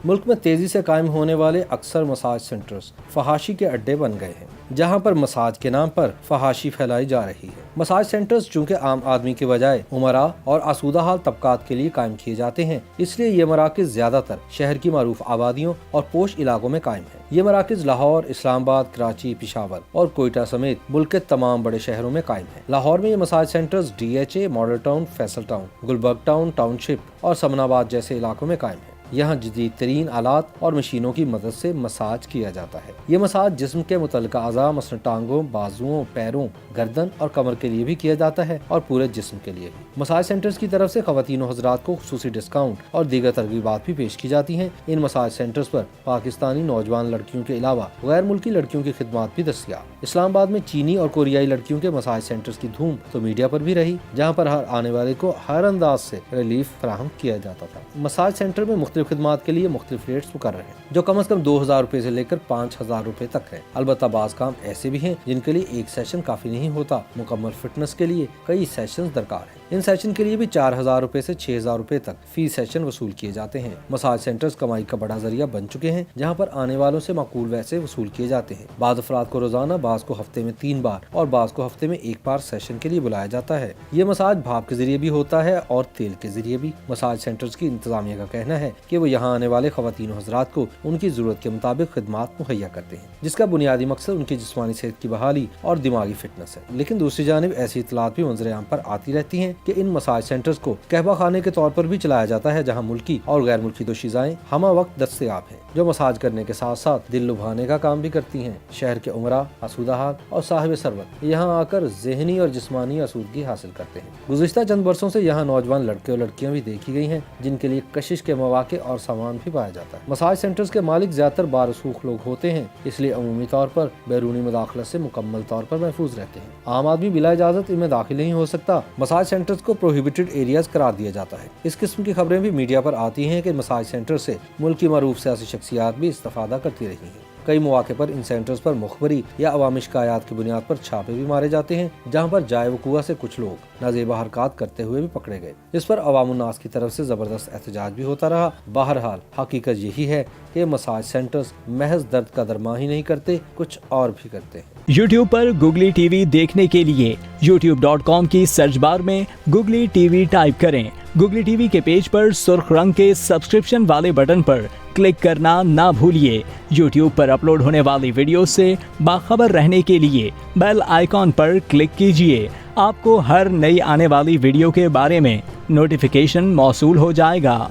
मुल्क में तेजी से कायम होने वाले अक्सर मसाज सेंटर्स फहाशी के अड्डे बन गए हैं, जहां पर मसाज के नाम पर फहाशी फैलाई जा रही है। मसाज सेंटर्स चूँकि आम आदमी के बजाय उमरा और आसूदा हाल तबकात के लिए कायम किए जाते हैं, इसलिए ये मराकज़ ज्यादातर शहर की मारूफ आबादियों और पोश इलाकों में कायम है। ये मराकज़ लाहौर, इस्लामाबाद, कराची, पिशावर और कोयटा समेत मुल्क के तमाम बड़े शहरों में कायम है। लाहौर में ये massage centres DHA, model town, Faisal town, Gulberg town, township और समनाबाद जैसे इलाकों में कायम है। यहाँ जदीद तरीन आलात और मशीनों की मदद से मसाज किया जाता है। ये मसाज जिस्म के मुतल्लिका अज़ा मसलन टांगों, बाजुओं, पैरों, गर्दन और कमर के लिए भी किया जाता है और पूरे जिस्म के लिए भी। मसाज सेंटर्स की तरफ से ख़वातीन व हज़रात को खुसूसी डिस्काउंट और दीगर तरगीबात भी पेश की जाती हैं। इन मसाज सेंटर्स पर पाकिस्तानी नौजवान लड़कियों के अलावा गैर मुल्की लड़कियों की खिदमात भी दस्तयाब। इस्लामाबाद में चीनी और कोरियाई लड़कियों के मसाज सेंटर्स की धूम तो मीडिया पर भी रही, जहाँ पर हर आने वाले को हर अंदाज से रिलीफ फराहम किया जाता था। मसाज सेंटर में मुख्तलिफ खिदमात के लिए मुख्तलिफ रेट्स मुकर्रर हैं, जो कम से कम 2000 रुपए से लेकर 5000 रुपए तक है। अलबत्ता बाज काम ऐसे भी हैं जिनके लिए एक सेशन काफी नहीं होता। मुकम्मल फिटनेस के लिए कई सेशन दरकार है। इन सेशन के लिए भी 4000 रुपए से 6000 रुपए तक फी सेशन वसूल किए जाते हैं। मसाज सेंटर्स कमाई का बड़ा जरिया बन चुके हैं, जहाँ पर आने वालों से माकूल वैसे वसूल किए जाते हैं। बाज़ अफराद को रोजाना, बाज़ को हफ्ते में 3 बार और बाज़ को हफ्ते में 1 बार सेशन के लिए बुलाया जाता है। ये मसाज भाप के जरिए भी होता है और तेल के जरिए भी। मसाज सेंटर्स की इंतजामिया का कहना है कि वो यहाँ आने वाले ख़वातीन व हज़रात को उनकी जरूरत के मुताबिक खिदमात मुहैया करते हैं, जिसका बुनियादी मकसद उनकी जिस्मानी सेहत की बहाली और दिमागी फिटनेस है। लेकिन दूसरी जानिब ऐसी इत्तलात भी मंजर आम पर आती रहती हैं कि इन मसाज सेंटर्स को कहवा खाने के तौर पर भी चलाया जाता है, जहां मुल्की और गैर मुल्की दोशीज़ाएं हमा वक्त दस्तयाब हैं, जो मसाज करने के साथ साथ दिल लुभाने का काम भी करती हैं। शहर के उमरा, आसूदा हाल और साहिब सरवत यहां आकर ज़हनी और जिस्मानी आसूदगी हासिल करते हैं। गुज़िश्ता चंद बरसों से यहाँ नौजवान लड़के और लड़कियां भी देखी गई हैं, जिनके लिए कशिश के मौके और सामान भी पाया जाता है। मसाज सेंटर्स के मालिक ज्यादातर बारसूख लोग होते हैं, इसलिए अमूमी तौर पर बैरूनी मुदाखलत से मुकम्मल तौर पर महफूज रहते हैं। आम आदमी बिला इजाजत इनमें दाखिल नहीं हो सकता। मसाज सेंटर्स को प्रोहिबिटेड एरियाज करार दिया जाता है। इस किस्म की खबरें भी मीडिया पर आती हैं कि मसाज सेंटर से मुल्क की मरूफ सियासी शख्सियात भी इस्तिफादा करती रही हैं। कई मौके पर इन सेंटर्स पर मुखबरी या अवामी शिकायत की बुनियाद पर छापे भी मारे जाते हैं, जहां पर जाए वकूआ से कुछ लोग नाजेबा हरकत करते हुए भी पकड़े गए। इस पर अवामुन्नास की तरफ से जबरदस्त एहतजाज भी होता रहा। बहरहाल हकीकत यही है कि मसाज सेंटर्स महज दर्द का दरमा ही नहीं करते, कुछ और भी करते हैं। YouTube पर Googly TV देखने के लिए youtube.com की सर्च बार में Googly TV टाइप करें। Googly TV के पेज पर सुर्ख रंग के सब्सक्रिप्शन वाले बटन पर क्लिक करना ना भूलिए। YouTube पर अपलोड होने वाली वीडियो से बाखबर रहने के लिए बेल आइकॉन पर क्लिक कीजिए। आपको हर नई आने वाली वीडियो के बारे में नोटिफिकेशन मौसूल हो जाएगा।